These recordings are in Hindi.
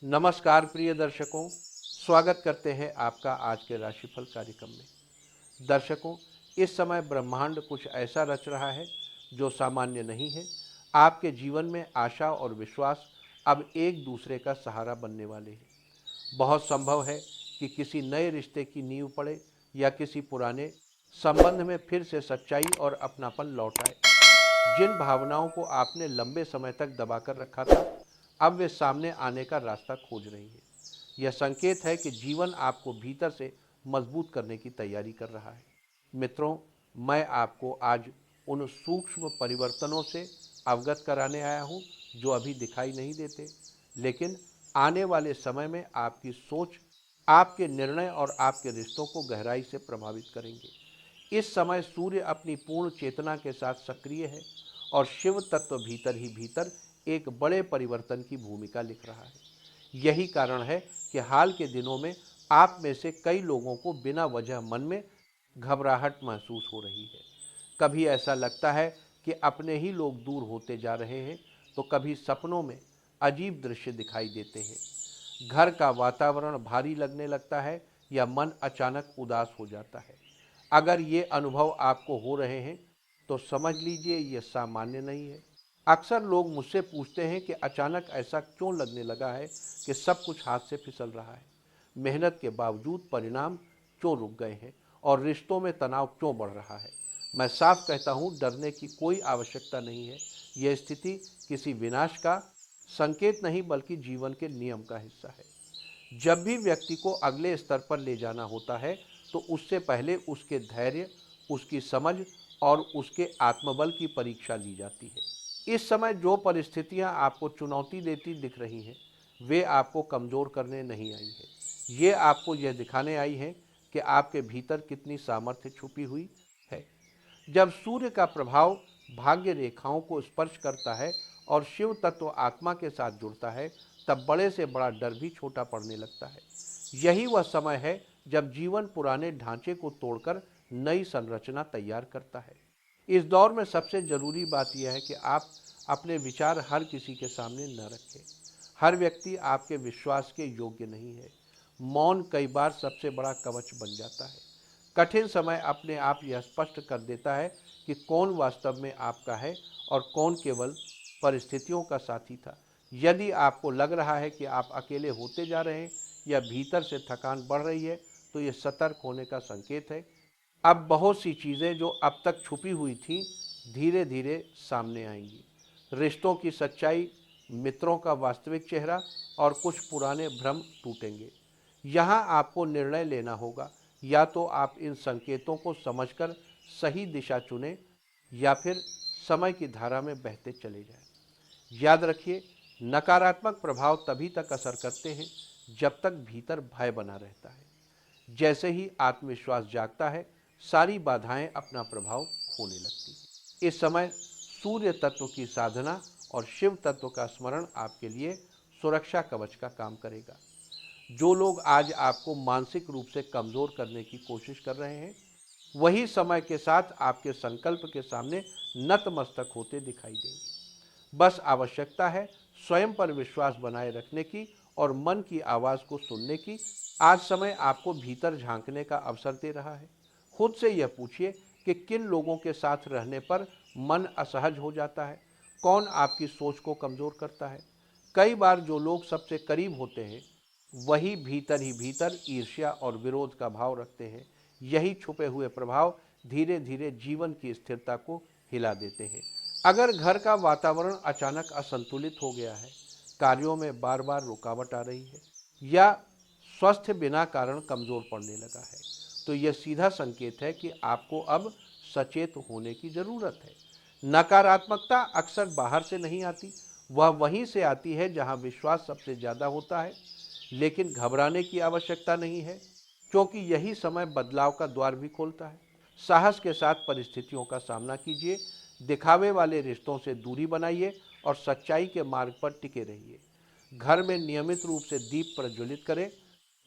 नमस्कार प्रिय दर्शकों, स्वागत करते हैं आपका आज के राशिफल कार्यक्रम में। दर्शकों, इस समय ब्रह्मांड कुछ ऐसा रच रहा है जो सामान्य नहीं है। आपके जीवन में आशा और विश्वास अब एक दूसरे का सहारा बनने वाले हैं। बहुत संभव है कि किसी नए रिश्ते की नींव पड़े या किसी पुराने संबंध में फिर से सच्चाई और अपनापन लौट आए। जिन भावनाओं को आपने लंबे समय तक दबाकर रखा था, अब वे सामने आने का रास्ता खोज रही हैं। यह संकेत है कि जीवन आपको भीतर से मजबूत करने की तैयारी कर रहा है। मित्रों, मैं आपको आज उन सूक्ष्म परिवर्तनों से अवगत कराने आया हूँ जो अभी दिखाई नहीं देते, लेकिन आने वाले समय में आपकी सोच, आपके निर्णय और आपके रिश्तों को गहराई से प्रभावित करेंगे। इस समय सूर्य अपनी पूर्ण चेतना के साथ सक्रिय है और शिव तत्व भीतर ही भीतर एक बड़े परिवर्तन की भूमिका लिख रहा है। यही कारण है कि हाल के दिनों में आप में से कई लोगों को बिना वजह मन में घबराहट महसूस हो रही है। कभी ऐसा लगता है कि अपने ही लोग दूर होते जा रहे हैं, तो कभी सपनों में अजीब दृश्य दिखाई देते हैं। घर का वातावरण भारी लगने लगता है या मन अचानक उदास हो जाता है। अगर ये अनुभव आपको हो रहे हैं तो समझ लीजिए ये सामान्य नहीं है। अक्सर लोग मुझसे पूछते हैं कि अचानक ऐसा क्यों लगने लगा है कि सब कुछ हाथ से फिसल रहा है। मेहनत के बावजूद परिणाम क्यों रुक गए हैं और रिश्तों में तनाव क्यों बढ़ रहा है। मैं साफ कहता हूँ, डरने की कोई आवश्यकता नहीं है। यह स्थिति किसी विनाश का संकेत नहीं बल्कि जीवन के नियम का हिस्सा है। जब भी व्यक्ति को अगले स्तर पर ले जाना होता है तो उससे पहले उसके धैर्य, उसकी समझ और उसके आत्मबल की परीक्षा ली जाती है। इस समय जो परिस्थितियां आपको चुनौती देती दिख रही हैं, वे आपको कमजोर करने नहीं आई है। ये आपको यह दिखाने आई है कि आपके भीतर कितनी सामर्थ्य छुपी हुई है। जब सूर्य का प्रभाव भाग्य रेखाओं को स्पर्श करता है और शिव तत्व आत्मा के साथ जुड़ता है, तब बड़े से बड़ा डर भी छोटा पड़ने लगता है। यही वह समय है जब जीवन पुराने ढांचे को तोड़कर नई संरचना तैयार करता है। इस दौर में सबसे जरूरी बात यह है कि आप अपने विचार हर किसी के सामने न रखें। हर व्यक्ति आपके विश्वास के योग्य नहीं है। मौन कई बार सबसे बड़ा कवच बन जाता है। कठिन समय अपने आप यह स्पष्ट कर देता है कि कौन वास्तव में आपका है और कौन केवल परिस्थितियों का साथी था। यदि आपको लग रहा है कि आप अकेले होते जा रहे हैं या भीतर से थकान बढ़ रही है, तो ये सतर्क होने का संकेत है। अब बहुत सी चीज़ें जो अब तक छुपी हुई थीं, धीरे धीरे सामने आएंगी। रिश्तों की सच्चाई, मित्रों का वास्तविक चेहरा और कुछ पुराने भ्रम टूटेंगे। यहाँ आपको निर्णय लेना होगा, या तो आप इन संकेतों को समझकर सही दिशा चुनें या फिर समय की धारा में बहते चले जाएं। याद रखिए, नकारात्मक प्रभाव तभी तक असर करते हैं जब तक भीतर भय बना रहता है। जैसे ही आत्मविश्वास जागता है, सारी बाधाएं अपना प्रभाव खोने लगती हैं। इस समय सूर्य तत्व की साधना और शिव तत्व का स्मरण आपके लिए सुरक्षा कवच का काम करेगा। जो लोग आज आपको मानसिक रूप से कमजोर करने की कोशिश कर रहे हैं, वही समय के साथ आपके संकल्प के सामने नतमस्तक होते दिखाई देंगे। बस आवश्यकता है स्वयं पर विश्वास बनाए रखने की और मन की आवाज को सुनने की। आज समय आपको भीतर झांकने का अवसर दे रहा है। खुद से यह पूछिए कि किन लोगों के साथ रहने पर मन असहज हो जाता है, कौन आपकी सोच को कमजोर करता है। कई बार जो लोग सबसे करीब होते हैं, वही भीतर ही भीतर ईर्ष्या और विरोध का भाव रखते हैं। यही छुपे हुए प्रभाव धीरे धीरे जीवन की स्थिरता को हिला देते हैं। अगर घर का वातावरण अचानक असंतुलित हो गया है, कार्यों में बार बार रुकावट आ रही है या स्वास्थ्य बिना कारण कमजोर पड़ने लगा है, तो यह सीधा संकेत है कि आपको अब सचेत होने की जरूरत है। नकारात्मकता अक्सर बाहर से नहीं आती, वह वहीं से आती है जहां विश्वास सबसे ज्यादा होता है। लेकिन घबराने की आवश्यकता नहीं है, क्योंकि यही समय बदलाव का द्वार भी खोलता है। साहस के साथ परिस्थितियों का सामना कीजिए, दिखावे वाले रिश्तों से दूरी बनाइए और सच्चाई के मार्ग पर टिके रहिए। घर में नियमित रूप से दीप प्रज्वलित करें,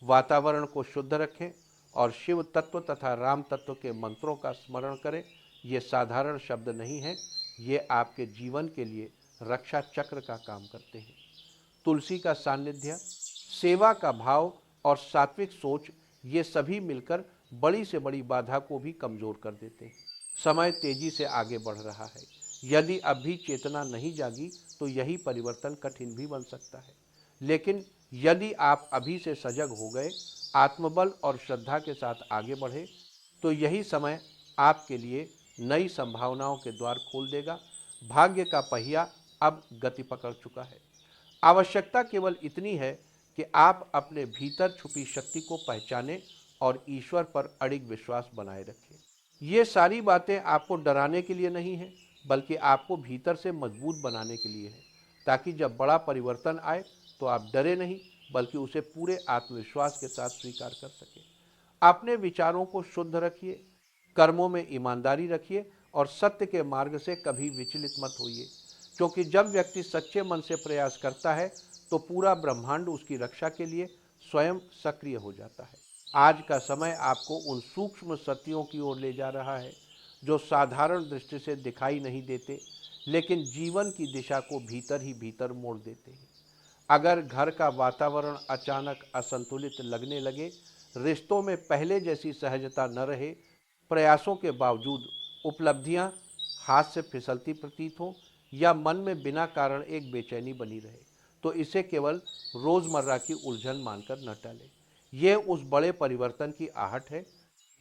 वातावरण को शुद्ध रखें और शिव तत्व तथा राम तत्व के मंत्रों का स्मरण करें। ये साधारण शब्द नहीं हैं, ये आपके जीवन के लिए रक्षा चक्र का काम करते हैं। तुलसी का सानिध्य, सेवा का भाव और सात्विक सोच, ये सभी मिलकर बड़ी से बड़ी बाधा को भी कमजोर कर देते हैं। समय तेजी से आगे बढ़ रहा है। यदि अब भी चेतना नहीं जागी तो यही परिवर्तन कठिन भी बन सकता है। लेकिन यदि आप अभी से सजग हो गए, आत्मबल और श्रद्धा के साथ आगे बढ़े, तो यही समय आपके लिए नई संभावनाओं के द्वार खोल देगा। भाग्य का पहिया अब गति पकड़ चुका है। आवश्यकता केवल इतनी है कि आप अपने भीतर छुपी शक्ति को पहचानें और ईश्वर पर अड़िग विश्वास बनाए रखें। ये सारी बातें आपको डराने के लिए नहीं है, बल्कि आपको भीतर से मजबूत बनाने के लिए है, ताकि जब बड़ा परिवर्तन आए तो आप डरे नहीं, बल्कि उसे पूरे आत्मविश्वास के साथ स्वीकार कर सकें। अपने विचारों को शुद्ध रखिए, कर्मों में ईमानदारी रखिए और सत्य के मार्ग से कभी विचलित मत होइए, क्योंकि जब व्यक्ति सच्चे मन से प्रयास करता है तो पूरा ब्रह्मांड उसकी रक्षा के लिए स्वयं सक्रिय हो जाता है। आज का समय आपको उन सूक्ष्म सत्यों की ओर ले जा रहा है जो साधारण दृष्टि से दिखाई नहीं देते, लेकिन जीवन की दिशा को भीतर ही भीतर मोड़ देते हैं। अगर घर का वातावरण अचानक असंतुलित लगने लगे, रिश्तों में पहले जैसी सहजता न रहे, प्रयासों के बावजूद उपलब्धियां हाथ से फिसलती प्रतीत हो, या मन में बिना कारण एक बेचैनी बनी रहे, तो इसे केवल रोजमर्रा की उलझन मानकर न टालें। यह उस बड़े परिवर्तन की आहट है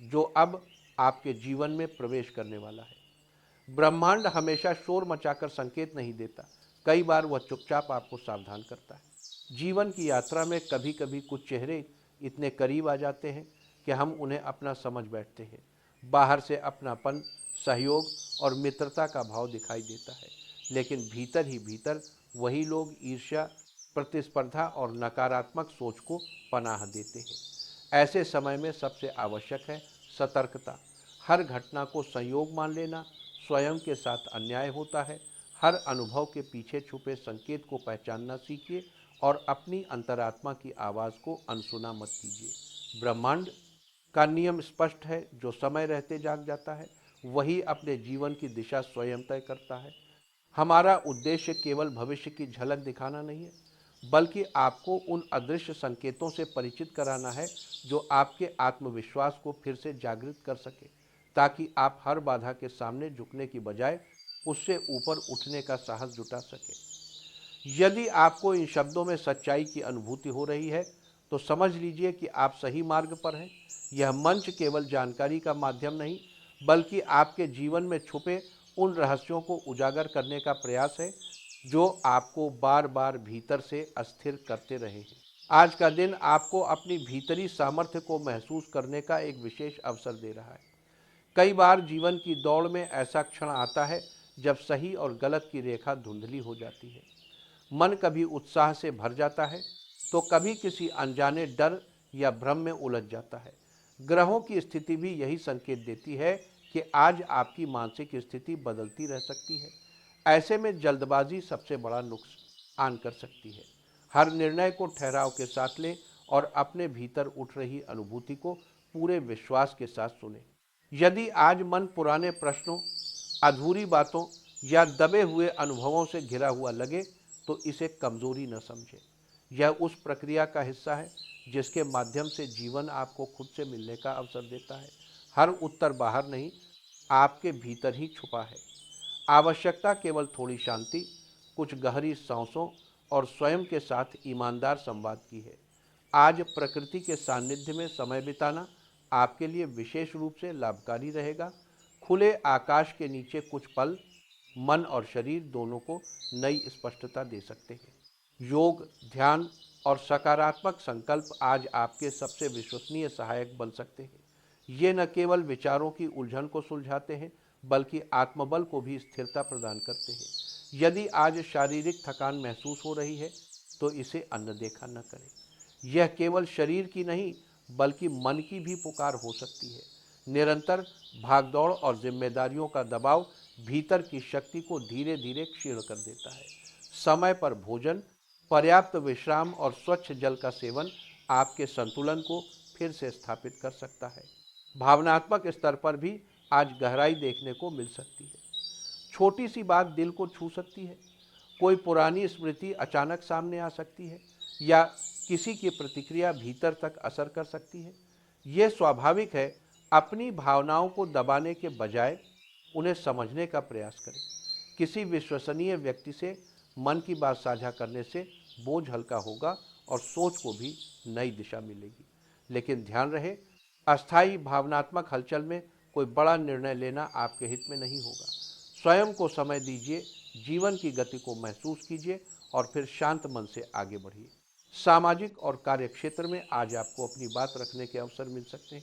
जो अब आपके जीवन में प्रवेश करने वाला है। ब्रह्मांड हमेशा शोर मचाकर संकेत नहीं देता, कई बार वह चुपचाप आपको सावधान करता है। जीवन की यात्रा में कभी कभी कुछ चेहरे इतने करीब आ जाते हैं कि हम उन्हें अपना समझ बैठते हैं। बाहर से अपनापन, सहयोग और मित्रता का भाव दिखाई देता है, लेकिन भीतर ही भीतर वही लोग ईर्ष्या, प्रतिस्पर्धा और नकारात्मक सोच को पनाह देते हैं। ऐसे समय में सबसे आवश्यक है सतर्कता। हर घटना को संयोग मान लेना स्वयं के साथ अन्याय होता है। हर अनुभव के पीछे छुपे संकेत को पहचानना सीखिए और अपनी अंतरात्मा की आवाज़ को अनसुना मत कीजिए। ब्रह्मांड का नियम स्पष्ट है, जो समय रहते जाग जाता है वही अपने जीवन की दिशा स्वयं तय करता है। हमारा उद्देश्य केवल भविष्य की झलक दिखाना नहीं है, बल्कि आपको उन अदृश्य संकेतों से परिचित कराना है जो आपके आत्मविश्वास को फिर से जागृत कर सके, ताकि आप हर बाधा के सामने झुकने की बजाय उससे ऊपर उठने का साहस जुटा सके। यदि आपको इन शब्दों में सच्चाई की अनुभूति हो रही है तो समझ लीजिए कि आप सही मार्ग पर हैं। यह मंच केवल जानकारी का माध्यम नहीं, बल्कि आपके जीवन में छुपे उन रहस्यों को उजागर करने का प्रयास है जो आपको बार बार भीतर से अस्थिर करते रहे हैं। आज का दिन आपको अपनी भीतरी सामर्थ्य को महसूस करने का एक विशेष अवसर दे रहा है। कई बार जीवन की दौड़ में ऐसा क्षण आता है जब सही और गलत की रेखा धुंधली हो जाती है। मन कभी उत्साह से भर जाता है तो कभी किसी अनजाने डर या भ्रम में उलझ जाता है। ग्रहों की स्थिति भी यही संकेत देती है कि आज आपकी मानसिक स्थिति बदलती रह सकती है। ऐसे में जल्दबाजी सबसे बड़ा नुकसान कर सकती है। हर निर्णय को ठहराव के साथ लें और अपने भीतर उठ रही अनुभूति को पूरे विश्वास के साथ सुनें। यदि आज मन पुराने प्रश्नों, अधूरी बातों या दबे हुए अनुभवों से घिरा हुआ लगे तो इसे कमजोरी न समझे। यह उस प्रक्रिया का हिस्सा है जिसके माध्यम से जीवन आपको खुद से मिलने का अवसर देता है। हर उत्तर बाहर नहीं, आपके भीतर ही छुपा है। आवश्यकता केवल थोड़ी शांति, कुछ गहरी सांसों और स्वयं के साथ ईमानदार संवाद की है। आज प्रकृति के सानिध्य में समय बिताना आपके लिए विशेष रूप से लाभकारी रहेगा। खुले आकाश के नीचे कुछ पल मन और शरीर दोनों को नई स्पष्टता दे सकते हैं। योग, ध्यान और सकारात्मक संकल्प आज आपके सबसे विश्वसनीय सहायक बन सकते हैं। ये न केवल विचारों की उलझन को सुलझाते हैं, बल्कि आत्मबल को भी स्थिरता प्रदान करते हैं। यदि आज शारीरिक थकान महसूस हो रही है तो इसे अनदेखा न करें। यह केवल शरीर की नहीं, बल्कि मन की भी पुकार हो सकती है। निरंतर भागदौड़ और जिम्मेदारियों का दबाव भीतर की शक्ति को धीरे धीरे क्षीण कर देता है। समय पर भोजन, पर्याप्त विश्राम और स्वच्छ जल का सेवन आपके संतुलन को फिर से स्थापित कर सकता है। भावनात्मक स्तर पर भी आज गहराई देखने को मिल सकती है। छोटी सी बात दिल को छू सकती है। कोई पुरानी स्मृति अचानक सामने आ सकती है या किसी की प्रतिक्रिया भीतर तक असर कर सकती है। ये स्वाभाविक है। अपनी भावनाओं को दबाने के बजाय उन्हें समझने का प्रयास करें। किसी विश्वसनीय व्यक्ति से मन की बात साझा करने से बोझ हल्का होगा और सोच को भी नई दिशा मिलेगी। लेकिन ध्यान रहे, अस्थायी भावनात्मक हलचल में कोई बड़ा निर्णय लेना आपके हित में नहीं होगा। स्वयं को समय दीजिए, जीवन की गति को महसूस कीजिए और फिर शांत मन से आगे बढ़िए। सामाजिक और कार्य क्षेत्र में आज आपको अपनी बात रखने के अवसर मिल सकते हैं।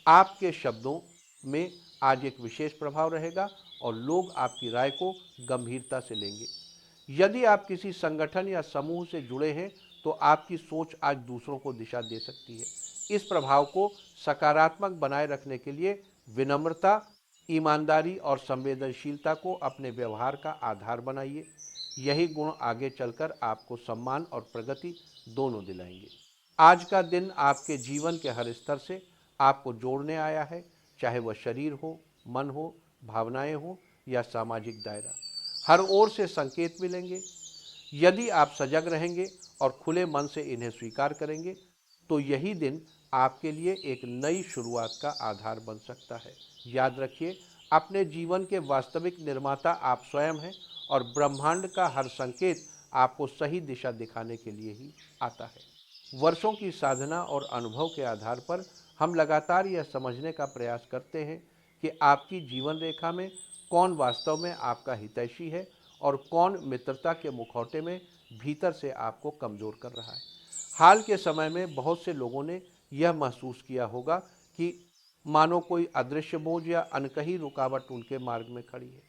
आपके शब्दों में आज एक विशेष प्रभाव रहेगा और लोग आपकी राय को गंभीरता से लेंगे। यदि आप किसी संगठन या समूह से जुड़े हैं तो आपकी सोच आज दूसरों को दिशा दे सकती है। इस प्रभाव को सकारात्मक बनाए रखने के लिए विनम्रता, ईमानदारी और संवेदनशीलता को अपने व्यवहार का आधार बनाइए। यही गुण आगे चलकर आपको सम्मान और प्रगति दोनों दिलाएंगे। आज का दिन आपके जीवन के हर स्तर से आपको जोड़ने आया है, चाहे वह शरीर हो, मन हो, भावनाएं हो या सामाजिक दायरा। हर ओर से संकेत मिलेंगे। यदि आप सजग रहेंगे और खुले मन से इन्हें स्वीकार करेंगे तो यही दिन आपके लिए एक नई शुरुआत का आधार बन सकता है। याद रखिए, अपने जीवन के वास्तविक निर्माता आप स्वयं हैं और ब्रह्मांड का हर संकेत आपको सही दिशा दिखाने के लिए ही आता है। वर्षों की साधना और अनुभव के आधार पर हम लगातार यह समझने का प्रयास करते हैं कि आपकी जीवन रेखा में कौन वास्तव में आपका हितैषी है और कौन मित्रता के मुखौटे में भीतर से आपको कमजोर कर रहा है। हाल के समय में बहुत से लोगों ने यह महसूस किया होगा कि मानो कोई अदृश्य बोझ या अनकही रुकावट उनके मार्ग में खड़ी है।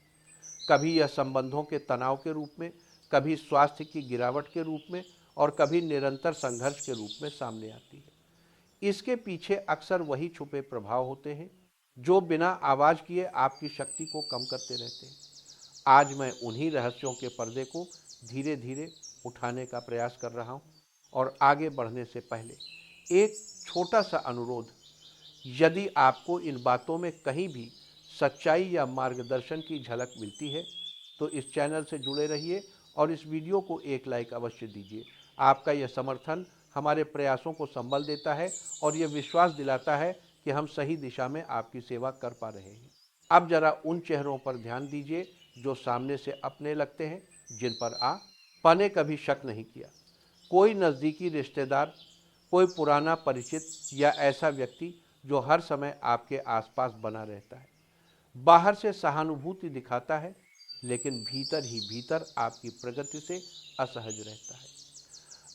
कभी यह संबंधों के तनाव के रूप में, कभी स्वास्थ्य की गिरावट के रूप में और कभी निरंतर संघर्ष के रूप में सामने आती है। इसके पीछे अक्सर वही छुपे प्रभाव होते हैं जो बिना आवाज किए आपकी शक्ति को कम करते रहते हैं। आज मैं उन्हीं रहस्यों के पर्दे को धीरे धीरे उठाने का प्रयास कर रहा हूँ और आगे बढ़ने से पहले एक छोटा सा अनुरोध। यदि आपको इन बातों में कहीं भी सच्चाई या मार्गदर्शन की झलक मिलती है तो इस चैनल से जुड़े रहिए और इस वीडियो को एक लाइक अवश्य दीजिए। आपका यह समर्थन हमारे प्रयासों को संबल देता है और यह विश्वास दिलाता है कि हम सही दिशा में आपकी सेवा कर पा रहे हैं। अब जरा उन चेहरों पर ध्यान दीजिए जो सामने से अपने लगते हैं, जिन पर आपने कभी शक नहीं किया। कोई नज़दीकी रिश्तेदार, कोई पुराना परिचित या ऐसा व्यक्ति जो हर समय आपके आसपास बना रहता है। बाहर से सहानुभूति दिखाता है लेकिन भीतर ही भीतर आपकी प्रगति से असहज रहता है।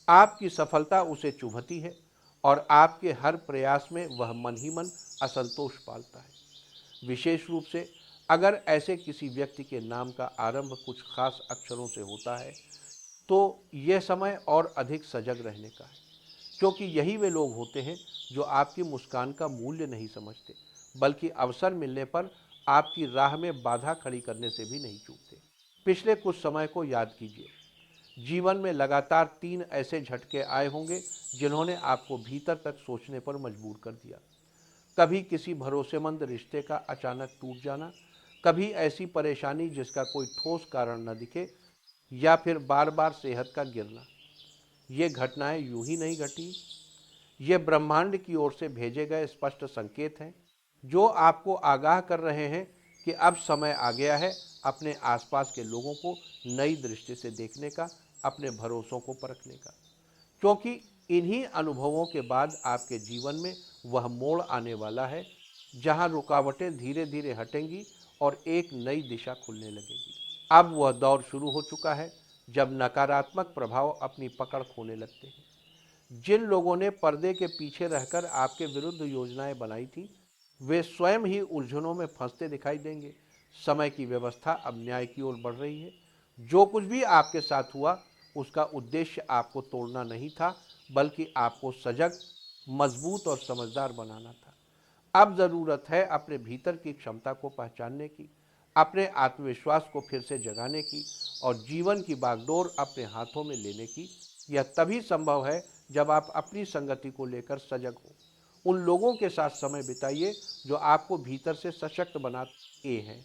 आपकी सफलता उसे चुभती है और आपके हर प्रयास में वह मन ही मन असंतोष पालता है। विशेष रूप से अगर ऐसे किसी व्यक्ति के नाम का आरंभ कुछ खास अक्षरों से होता है तो यह समय और अधिक सजग रहने का है, क्योंकि यही वे लोग होते हैं जो आपकी मुस्कान का मूल्य नहीं समझते, बल्कि अवसर मिलने पर आपकी राह में बाधा खड़ी करने से भी नहीं चूकते। पिछले कुछ समय को याद कीजिए। जीवन में लगातार 3 ऐसे झटके आए होंगे जिन्होंने आपको भीतर तक सोचने पर मजबूर कर दिया। कभी किसी भरोसेमंद रिश्ते का अचानक टूट जाना, कभी ऐसी परेशानी जिसका कोई ठोस कारण न दिखे, या फिर बार बार सेहत का गिरना। ये घटनाएं यूं ही नहीं घटी, ये ब्रह्मांड की ओर से भेजे गए स्पष्ट संकेत हैं जो आपको आगाह कर रहे हैं कि अब समय आ गया है अपने आसपास के लोगों को नई दृष्टि से देखने का, अपने भरोसों को परखने का। क्योंकि इन्हीं अनुभवों के बाद आपके जीवन में वह मोड़ आने वाला है जहां रुकावटें धीरे धीरे हटेंगी और एक नई दिशा खुलने लगेगी। अब वह दौर शुरू हो चुका है जब नकारात्मक प्रभाव अपनी पकड़ खोने लगते हैं। जिन लोगों ने पर्दे के पीछे रहकर आपके विरुद्ध योजनाएं बनाई थी, वे स्वयं ही उलझनों में फंसते दिखाई देंगे। समय की व्यवस्था अब न्याय की ओर बढ़ रही है। जो कुछ भी आपके साथ हुआ उसका उद्देश्य आपको तोड़ना नहीं था, बल्कि आपको सजग, मजबूत और समझदार बनाना था। अब जरूरत है अपने भीतर की क्षमता को पहचानने की, अपने आत्मविश्वास को फिर से जगाने की और जीवन की बागडोर अपने हाथों में लेने की। यह तभी संभव है जब आप अपनी संगति को लेकर सजग हो। उन लोगों के साथ समय बिताइए जो आपको भीतर से सशक्त बनाते हैं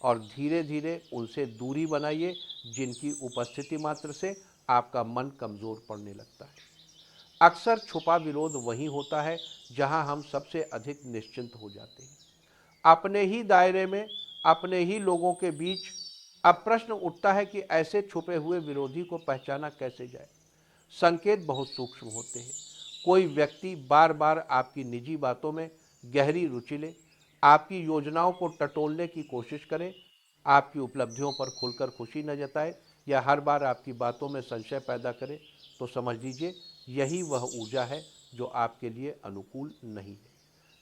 और धीरे धीरे उनसे दूरी बनाइए जिनकी उपस्थिति मात्र से आपका मन कमजोर पड़ने लगता है। अक्सर छुपा विरोध वही होता है जहां हम सबसे अधिक निश्चिंत हो जाते हैं। अपने ही दायरे में, अपने ही लोगों के बीच। अब प्रश्न उठता है कि ऐसे छुपे हुए विरोधी को पहचाना कैसे जाए। संकेत बहुत सूक्ष्म होते हैं। कोई व्यक्ति बार बार आपकी निजी बातों में गहरी रुचि ले, आपकी योजनाओं को टटोलने की कोशिश करे, आपकी उपलब्धियों पर खुलकर खुशी न जताए या हर बार आपकी बातों में संशय पैदा करे, तो समझ लीजिए यही वह ऊर्जा है जो आपके लिए अनुकूल नहीं है।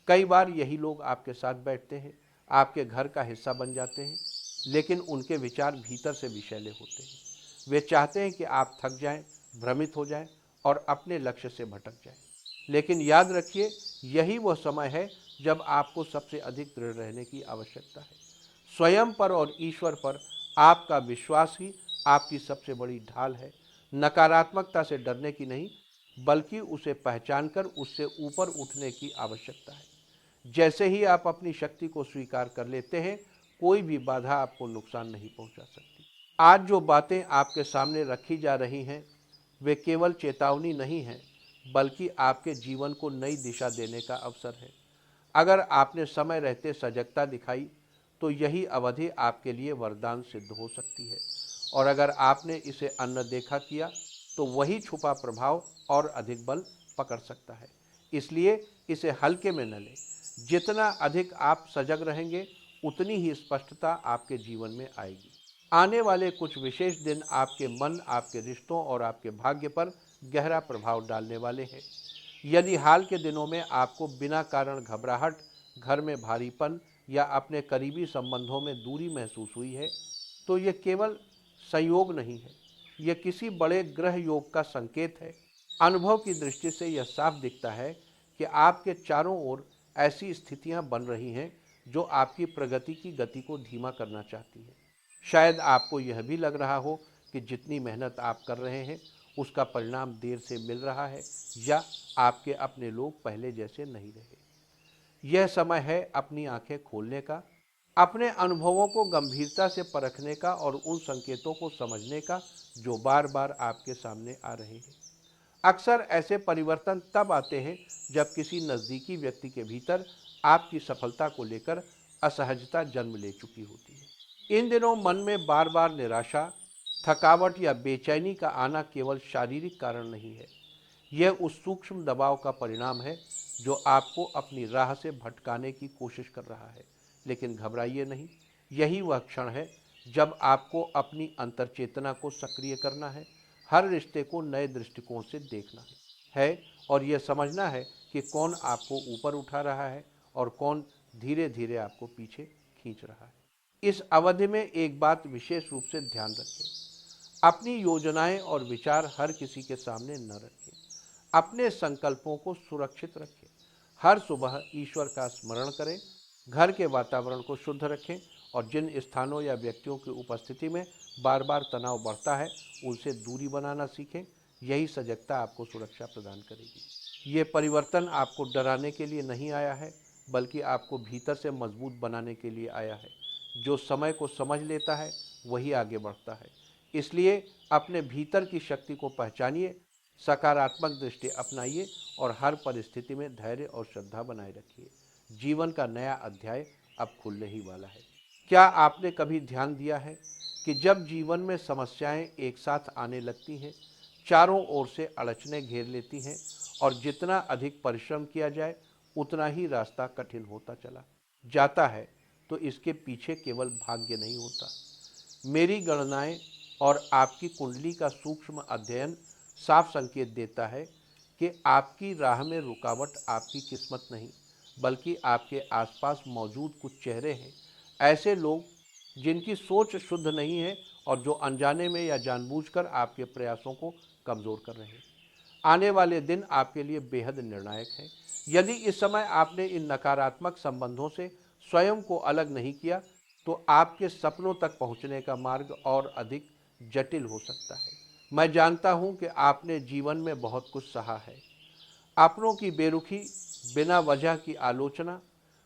कई बार यही लोग आपके साथ बैठते हैं, आपके घर का हिस्सा बन जाते हैं, लेकिन उनके विचार भीतर से विषैले होते हैं। वे चाहते हैं कि आप थक जाएं, भ्रमित हो जाएं और अपने लक्ष्य से भटक जाएं। लेकिन याद रखिए, यही वह समय है जब आपको सबसे अधिक दृढ़ रहने की आवश्यकता है। स्वयं पर और ईश्वर पर आपका विश्वास ही आपकी सबसे बड़ी ढाल है। नकारात्मकता से डरने की नहीं, बल्कि उसे पहचानकर उससे ऊपर उठने की आवश्यकता है। जैसे ही आप अपनी शक्ति को स्वीकार कर लेते हैं, कोई भी बाधा आपको नुकसान नहीं पहुंचा सकती। आज जो बातें आपके सामने रखी जा रही हैं, वे केवल चेतावनी नहीं हैं, बल्कि आपके जीवन को नई दिशा देने का अवसर है। अगर आपने समय रहते सजगता दिखाई, तो यही अवधि आपके लिए वरदान सिद्ध हो सकती है। और अगर आपने इसे अनदेखा किया, तो वही छुपा प्रभाव और अधिक बल पकड़ सकता है। इसलिए इसे हल्के में न लें। जितना अधिक आप सजग रहेंगे, उतनी ही स्पष्टता आपके जीवन में आएगी। आने वाले कुछ विशेष दिन आपके मन, आपके रिश्तों और आपके भाग्य पर गहरा प्रभाव डालने वाले हैं। यदि हाल के दिनों में आपको बिना कारण घबराहट, घर में भारीपन या अपने करीबी संबंधों में दूरी महसूस हुई है, तो ये केवल संयोग नहीं है, यह किसी बड़े ग्रह योग का संकेत है। अनुभव की दृष्टि से यह साफ दिखता है कि आपके चारों ओर ऐसी स्थितियां बन रही हैं जो आपकी प्रगति की गति को धीमा करना चाहती हैं। शायद आपको यह भी लग रहा हो कि जितनी मेहनत आप कर रहे हैं, उसका परिणाम देर से मिल रहा है, या आपके अपने लोग पहले जैसे नहीं रहे। यह समय है अपनी आंखें खोलने का, अपने अनुभवों को गंभीरता से परखने का और उन संकेतों को समझने का जो बार बार आपके सामने आ रहे हैं। अक्सर ऐसे परिवर्तन तब आते हैं जब किसी नज़दीकी व्यक्ति के भीतर आपकी सफलता को लेकर असहजता जन्म ले चुकी होती है। इन दिनों मन में बार बार निराशा, थकावट या बेचैनी का आना केवल शारीरिक कारण नहीं है। यह उस सूक्ष्म दबाव का परिणाम है जो आपको अपनी राह से भटकाने की कोशिश कर रहा है। लेकिन घबराइए नहीं, यही वह क्षण है जब आपको अपनी अंतर्चेतना को सक्रिय करना है, हर रिश्ते को नए दृष्टिकोण से देखना है और यह समझना है कि कौन आपको ऊपर उठा रहा है और कौन धीरे धीरे आपको पीछे खींच रहा है। इस अवधि में एक बात विशेष रूप से ध्यान रखें, अपनी योजनाएं और विचार हर किसी के सामने न रखें। अपने संकल्पों को सुरक्षित रखें। हर सुबह ईश्वर का स्मरण करें, घर के वातावरण को शुद्ध रखें और जिन स्थानों या व्यक्तियों की उपस्थिति में बार बार तनाव बढ़ता है, उनसे दूरी बनाना सीखें। यही सजगता आपको सुरक्षा प्रदान करेगी। ये परिवर्तन आपको डराने के लिए नहीं आया है, बल्कि आपको भीतर से मजबूत बनाने के लिए आया है। जो समय को समझ लेता है, वही आगे बढ़ता है। इसलिए अपने भीतर की शक्ति को पहचानिए, सकारात्मक दृष्टि अपनाइए और हर परिस्थिति में धैर्य और श्रद्धा बनाए रखिए। जीवन का नया अध्याय अब खुलने ही वाला है। क्या आपने कभी ध्यान दिया है कि जब जीवन में समस्याएं एक साथ आने लगती हैं, चारों ओर से अड़चनें घेर लेती हैं और जितना अधिक परिश्रम किया जाए, उतना ही रास्ता कठिन होता चला जाता है, तो इसके पीछे केवल भाग्य नहीं होता। मेरी गणनाएं और आपकी कुंडली का सूक्ष्म अध्ययन साफ संकेत देता है कि आपकी राह में रुकावट आपकी किस्मत नहीं, बल्कि आपके आसपास मौजूद कुछ चेहरे हैं, ऐसे लोग जिनकी सोच शुद्ध नहीं है और जो अनजाने में या जानबूझकर आपके प्रयासों को कमज़ोर कर रहे हैं। आने वाले दिन आपके लिए बेहद निर्णायक हैं। यदि इस समय आपने इन नकारात्मक संबंधों से स्वयं को अलग नहीं किया, तो आपके सपनों तक पहुंचने का मार्ग और अधिक जटिल हो सकता है। मैं जानता हूं कि आपने जीवन में बहुत कुछ सहा है, अपनों की बेरुखी, बिना वजह की आलोचना,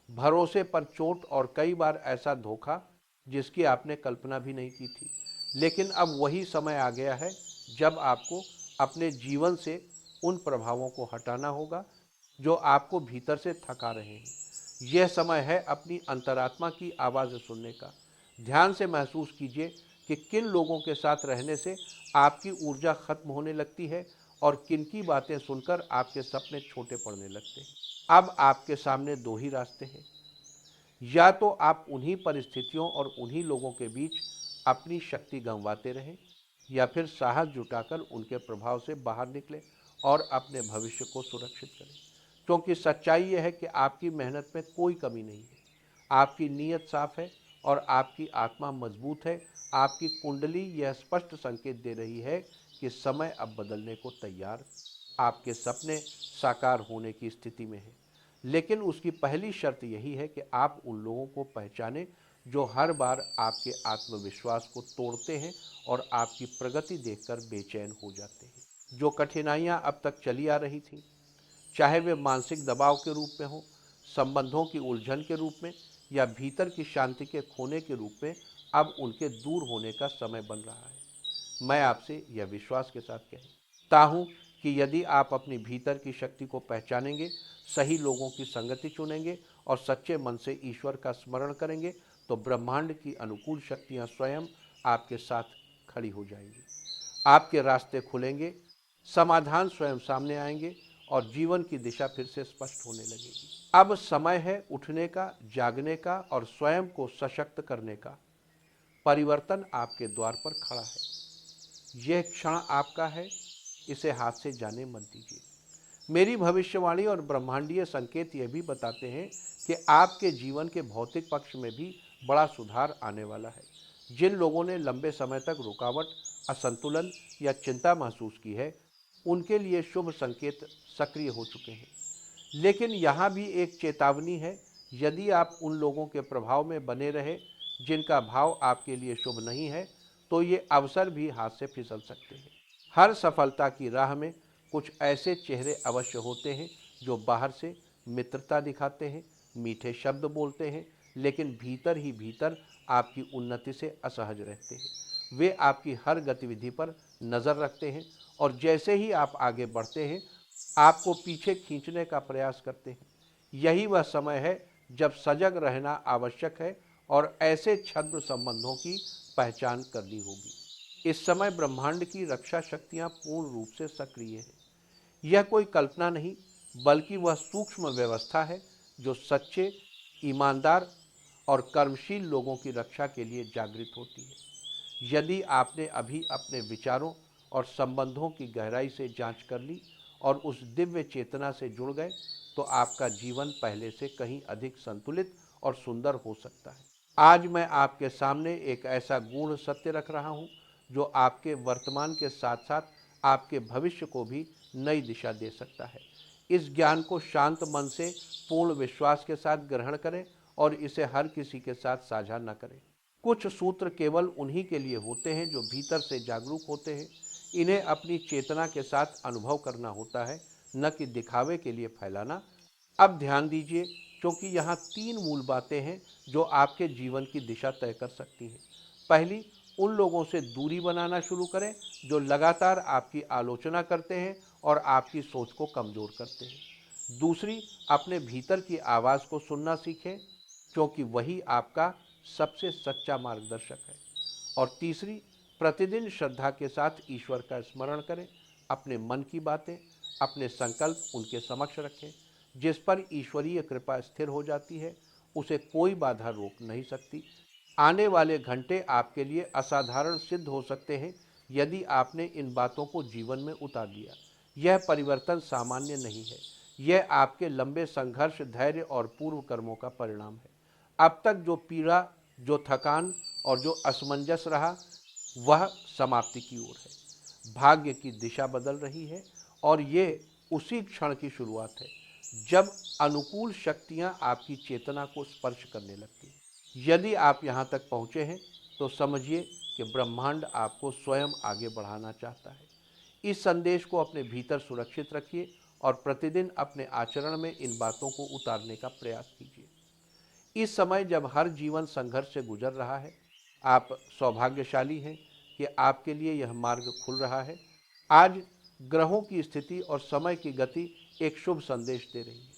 भरोसे पर चोट और कई बार ऐसा धोखा जिसकी आपने कल्पना भी नहीं की थी। लेकिन अब वही समय आ गया है जब आपको अपने जीवन से उन प्रभावों को हटाना होगा जो आपको भीतर से थका रहे हैं। यह समय है अपनी अंतरात्मा की आवाज़ सुनने का। ध्यान से महसूस कीजिए कि किन लोगों के साथ रहने से आपकी ऊर्जा खत्म होने लगती है और किन की बातें सुनकर आपके सपने छोटे पड़ने लगते हैं। अब आपके सामने दो ही रास्ते हैं, या तो आप उन्हीं परिस्थितियों और उन्हीं लोगों के बीच अपनी शक्ति गंवाते रहें, या फिर साहस जुटाकर उनके प्रभाव से बाहर निकलें और अपने भविष्य को सुरक्षित करें। क्योंकि सच्चाई यह है कि आपकी मेहनत में कोई कमी नहीं है, आपकी नीयत साफ है और आपकी आत्मा मजबूत है। आपकी कुंडली यह स्पष्ट संकेत दे रही है कि समय अब बदलने को तैयार, आपके सपने साकार होने की स्थिति में है। लेकिन उसकी पहली शर्त यही है कि आप उन लोगों को पहचानें जो हर बार आपके आत्मविश्वास को तोड़ते हैं और आपकी प्रगति देखकर बेचैन हो जाते हैं। जो कठिनाइयां अब तक चली आ रही थीं, चाहे वे मानसिक दबाव के रूप में हो, संबंधों की उलझन के रूप में, या भीतर की शांति के खोने के रूप में, अब उनके दूर होने का समय बन रहा है। मैं आपसे यह विश्वास के साथ कहता हूँ कि यदि आप अपनी भीतर की शक्ति को पहचानेंगे, सही लोगों की संगति चुनेंगे और सच्चे मन से ईश्वर का स्मरण करेंगे, तो ब्रह्मांड की अनुकूल शक्तियाँ स्वयं आपके साथ खड़ी हो जाएंगी। आपके रास्ते खुलेंगे, समाधान स्वयं सामने आएंगे और जीवन की दिशा फिर से स्पष्ट होने लगेगी। अब समय है उठने का, जागने का और स्वयं को सशक्त करने का। परिवर्तन आपके द्वार पर खड़ा है। यह क्षण आपका है, इसे हाथ से जाने मत दीजिए। मेरी भविष्यवाणी और ब्रह्मांडीय संकेत यह भी बताते हैं कि आपके जीवन के भौतिक पक्ष में भी बड़ा सुधार आने वाला है। जिन लोगों ने लंबे समय तक रुकावट, असंतुलन या चिंता महसूस की है, उनके लिए शुभ संकेत सक्रिय हो चुके हैं। लेकिन यहाँ भी एक चेतावनी है, यदि आप उन लोगों के प्रभाव में बने रहे जिनका भाव आपके लिए शुभ नहीं है, तो ये अवसर भी हाथ से फिसल सकते हैं। हर सफलता की राह में कुछ ऐसे चेहरे अवश्य होते हैं जो बाहर से मित्रता दिखाते हैं, मीठे शब्द बोलते हैं, लेकिन भीतर ही भीतर आपकी उन्नति से असहज रहते हैं। वे आपकी हर गतिविधि पर नज़र रखते हैं और जैसे ही आप आगे बढ़ते हैं, आपको पीछे खींचने का प्रयास करते हैं। यही वह समय है जब सजग रहना आवश्यक है और ऐसे छद्म संबंधों की पहचान करनी होगी। इस समय ब्रह्मांड की रक्षा शक्तियां पूर्ण रूप से सक्रिय है। यह कोई कल्पना नहीं, बल्कि वह सूक्ष्म व्यवस्था है जो सच्चे, ईमानदार और कर्मशील लोगों की रक्षा के लिए जागृत होती है। यदि आपने अभी अपने विचारों और संबंधों की गहराई से जांच कर ली और उस दिव्य चेतना से जुड़ गए, तो आपका जीवन पहले से कहीं अधिक संतुलित और सुंदर हो सकता है। आज मैं आपके सामने एक ऐसा गूढ़ सत्य रख रहा हूँ जो आपके वर्तमान के साथ साथ आपके भविष्य को भी नई दिशा दे सकता है। इस ज्ञान को शांत मन से पूर्ण विश्वास के साथ ग्रहण करें और इसे हर किसी के साथ साझा न करें। कुछ सूत्र केवल उन्हीं के लिए होते हैं जो भीतर से जागरूक होते हैं। इन्हें अपनी चेतना के साथ अनुभव करना होता है, न कि दिखावे के लिए फैलाना। अब ध्यान दीजिए, क्योंकि यहाँ तीन मूल बातें हैं जो आपके जीवन की दिशा तय कर सकती हैं। पहली, उन लोगों से दूरी बनाना शुरू करें जो लगातार आपकी आलोचना करते हैं और आपकी सोच को कमज़ोर करते हैं। दूसरी, अपने भीतर की आवाज़ को सुनना सीखें, क्योंकि वही आपका सबसे सच्चा मार्गदर्शक है। और तीसरी, प्रतिदिन श्रद्धा के साथ ईश्वर का स्मरण करें। अपने मन की बातें, अपने संकल्प उनके समक्ष रखें। जिस पर ईश्वरीय कृपा स्थिर हो जाती है, उसे कोई बाधा रोक नहीं सकती। आने वाले घंटे आपके लिए असाधारण सिद्ध हो सकते हैं यदि आपने इन बातों को जीवन में उतार लिया। यह परिवर्तन सामान्य नहीं है, यह आपके लंबे संघर्ष, धैर्य और पूर्व कर्मों का परिणाम है। अब तक जो पीड़ा, जो थकान और जो असमंजस रहा, वह समाप्ति की ओर है। भाग्य की दिशा बदल रही है और ये उसी क्षण की शुरुआत है जब अनुकूल शक्तियां आपकी चेतना को स्पर्श करने लगती हैं। यदि आप यहाँ तक पहुँचे हैं, तो समझिए कि ब्रह्मांड आपको स्वयं आगे बढ़ाना चाहता है। इस संदेश को अपने भीतर सुरक्षित रखिए और प्रतिदिन अपने आचरण में इन बातों को उतारने का प्रयास कीजिए। इस समय जब हर जीवन संघर्ष से गुजर रहा है, आप सौभाग्यशाली हैं, कि आपके लिए यह मार्ग खुल रहा है। आज ग्रहों की स्थिति और समय की गति एक शुभ संदेश दे रही है।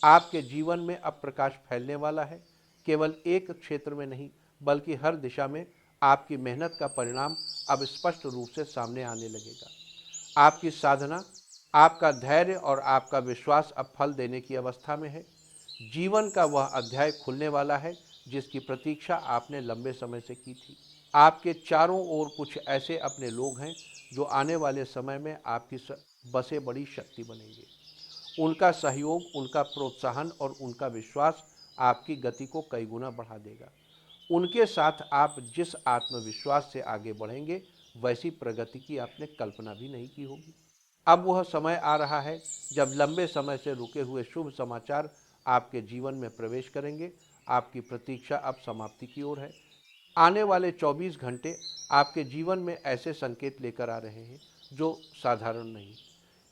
आपके जीवन में अब प्रकाश फैलने वाला है। केवल एक क्षेत्र में नहीं, बल्कि हर दिशा में आपकी मेहनत का परिणाम अब स्पष्ट रूप से सामने आने लगेगा। आपकी साधना, आपका धैर्य और आपका विश्वास अब फल देने की अवस्था में है। जीवन का वह अध्याय खुलने वाला है जिसकी प्रतीक्षा आपने लंबे समय से की थी। आपके चारों ओर कुछ ऐसे अपने लोग हैं जो आने वाले समय में आपकी बसे बड़ी शक्ति बनेंगे। उनका सहयोग, उनका प्रोत्साहन और उनका विश्वास आपकी गति को कई गुना बढ़ा देगा। उनके साथ आप जिस आत्मविश्वास से आगे बढ़ेंगे, वैसी प्रगति की आपने कल्पना भी नहीं की होगी। अब वह समय आ रहा है जब लंबे समय से रुके हुए शुभ समाचार आपके जीवन में प्रवेश करेंगे। आपकी प्रतीक्षा अब समाप्ति की ओर है। आने वाले 24 घंटे आपके जीवन में ऐसे संकेत लेकर आ रहे हैं जो साधारण नहीं।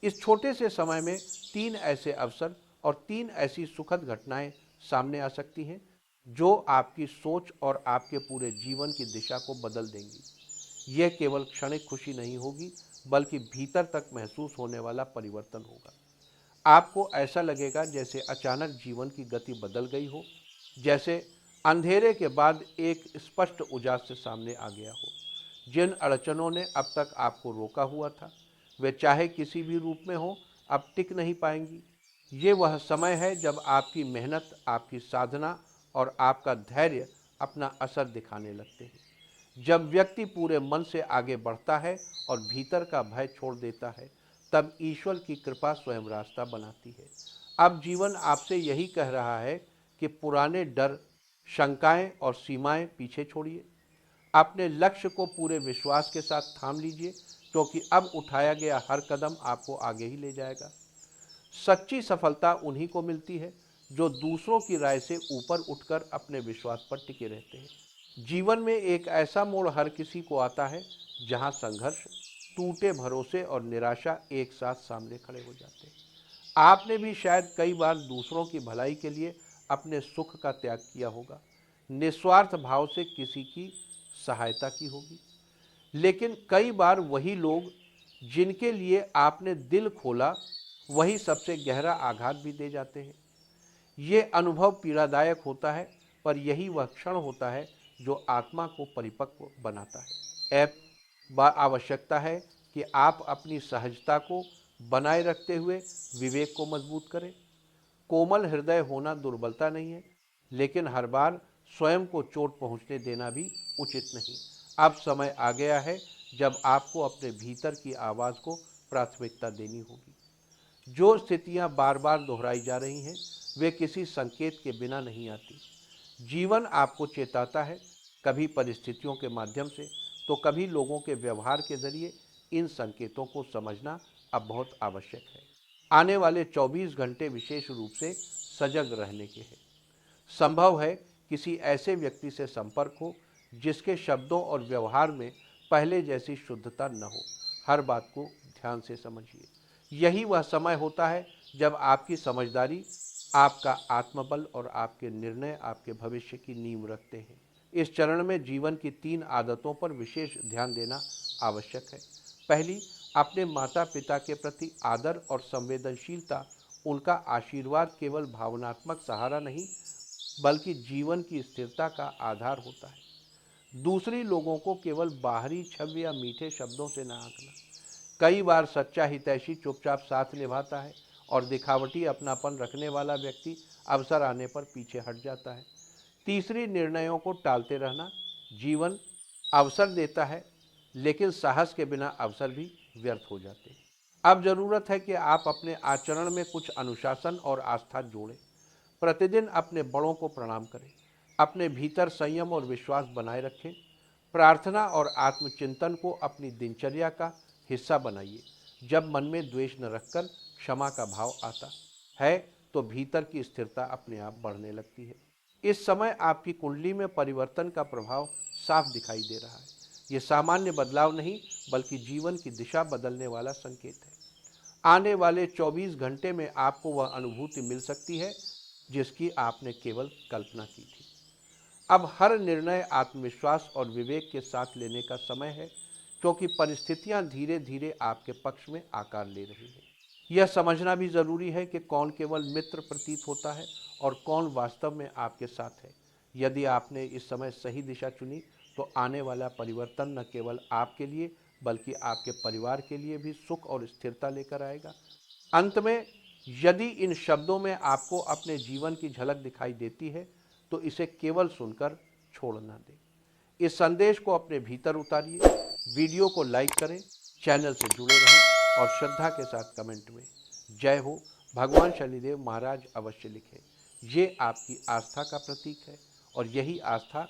इस छोटे से समय में 3 ऐसे अवसर और 3 ऐसी सुखद घटनाएं सामने आ सकती हैं जो आपकी सोच और आपके पूरे जीवन की दिशा को बदल देंगी। यह केवल क्षणिक खुशी नहीं होगी, बल्कि भीतर तक महसूस होने वाला परिवर्तन होगा। आपको ऐसा लगेगा जैसे अचानक जीवन की गति बदल गई हो, जैसे अंधेरे के बाद एक स्पष्ट उजास से सामने आ गया हो। जिन अड़चनों ने अब तक आपको रोका हुआ था, वे चाहे किसी भी रूप में हो, अब टिक नहीं पाएंगी। ये वह समय है जब आपकी मेहनत, आपकी साधना और आपका धैर्य अपना असर दिखाने लगते हैं। जब व्यक्ति पूरे मन से आगे बढ़ता है और भीतर का भय छोड़ देता है, तब ईश्वर की कृपा स्वयं रास्ता बनाती है। अब जीवन आपसे यही कह रहा है कि पुराने डर, शंकाएं और सीमाएं पीछे छोड़िए। अपने लक्ष्य को पूरे विश्वास के साथ थाम लीजिए, क्योंकि अब उठाया गया हर कदम आपको आगे ही ले जाएगा। सच्ची सफलता उन्हीं को मिलती है जो दूसरों की राय से ऊपर उठकर अपने विश्वास पर टिके रहते हैं। जीवन में एक ऐसा मोड़ हर किसी को आता है जहां संघर्ष, टूटे भरोसे और निराशा एक साथ सामने खड़े हो जाते हैं। आपने भी शायद कई बार दूसरों की भलाई के लिए अपने सुख का त्याग किया होगा, निस्वार्थ भाव से किसी की सहायता की होगी। लेकिन कई बार वही लोग जिनके लिए आपने दिल खोला, वही सबसे गहरा आघात भी दे जाते हैं। ये अनुभव पीड़ादायक होता है, पर यही वह क्षण होता है जो आत्मा को परिपक्व बनाता है। आवश्यकता है कि आप अपनी सहजता को बनाए रखते हुए विवेक को मजबूत करें। कोमल हृदय होना दुर्बलता नहीं है, लेकिन हर बार स्वयं को चोट पहुंचने देना भी उचित नहीं। अब समय आ गया है जब आपको अपने भीतर की आवाज़ को प्राथमिकता देनी होगी। जो स्थितियां बार बार दोहराई जा रही हैं, वे किसी संकेत के बिना नहीं आती। जीवन आपको चेताता है, कभी परिस्थितियों के माध्यम से, तो कभी लोगों के व्यवहार के जरिए। इन संकेतों को समझना अब बहुत आवश्यक है। आने वाले 24 घंटे विशेष रूप से सजग रहने के हैं। संभव है किसी ऐसे व्यक्ति से संपर्क हो जिसके शब्दों और व्यवहार में पहले जैसी शुद्धता न हो। हर बात को ध्यान से समझिए। यही वह समय होता है जब आपकी समझदारी, आपका आत्मबल और आपके निर्णय आपके भविष्य की नींव रखते हैं। इस चरण में जीवन की 3 आदतों पर विशेष ध्यान देना आवश्यक है। पहली, अपने माता पिता के प्रति आदर और संवेदनशीलता। उनका आशीर्वाद केवल भावनात्मक सहारा नहीं, बल्कि जीवन की स्थिरता का आधार होता है। दूसरी, लोगों को केवल बाहरी छवि या मीठे शब्दों से न आंकना। कई बार सच्चा हितैषी चुपचाप साथ निभाता है और दिखावटी अपनापन रखने वाला व्यक्ति अवसर आने पर पीछे हट जाता है। तीसरी, निर्णयों को टालते रहना। जीवन अवसर देता है, लेकिन साहस के बिना अवसर भी व्यर्थ हो जाते हैं। अब जरूरत है कि आप अपने आचरण में कुछ अनुशासन और आस्था जोड़ें। प्रतिदिन अपने बड़ों को प्रणाम करें। अपने भीतर संयम और विश्वास बनाए रखें। प्रार्थना और आत्मचिंतन को अपनी दिनचर्या का हिस्सा बनाइए। जब मन में द्वेष न रखकर क्षमा का भाव आता है, तो भीतर की स्थिरता अपने आप बढ़ने लगती है। इस समय आपकी कुंडली में परिवर्तन का प्रभाव साफ दिखाई दे रहा है। ये सामान्य बदलाव नहीं, बल्कि जीवन की दिशा बदलने वाला संकेत है। आने वाले 24 घंटे में आपको वह अनुभूति मिल सकती है जिसकी आपने केवल कल्पना की थी। अब हर निर्णय आत्मविश्वास और विवेक के साथ लेने का समय है, क्योंकि परिस्थितियां धीरे धीरे आपके पक्ष में आकार ले रही हैं। यह समझना भी जरूरी है कि कौन केवल मित्र प्रतीत होता है और कौन वास्तव में आपके साथ है। यदि आपने इस समय सही दिशा चुनी तो आने वाला परिवर्तन न केवल आपके लिए बल्कि आपके परिवार के लिए भी सुख और स्थिरता लेकर आएगा। अंत में, यदि इन शब्दों में आपको अपने जीवन की झलक दिखाई देती है तो इसे केवल सुनकर छोड़ ना दें। इस संदेश को अपने भीतर उतारिए, वीडियो को लाइक करें, चैनल से जुड़े रहें और श्रद्धा के साथ कमेंट में जय हो भगवान शनिदेव महाराज अवश्य लिखें। ये आपकी आस्था का प्रतीक है और यही आस्था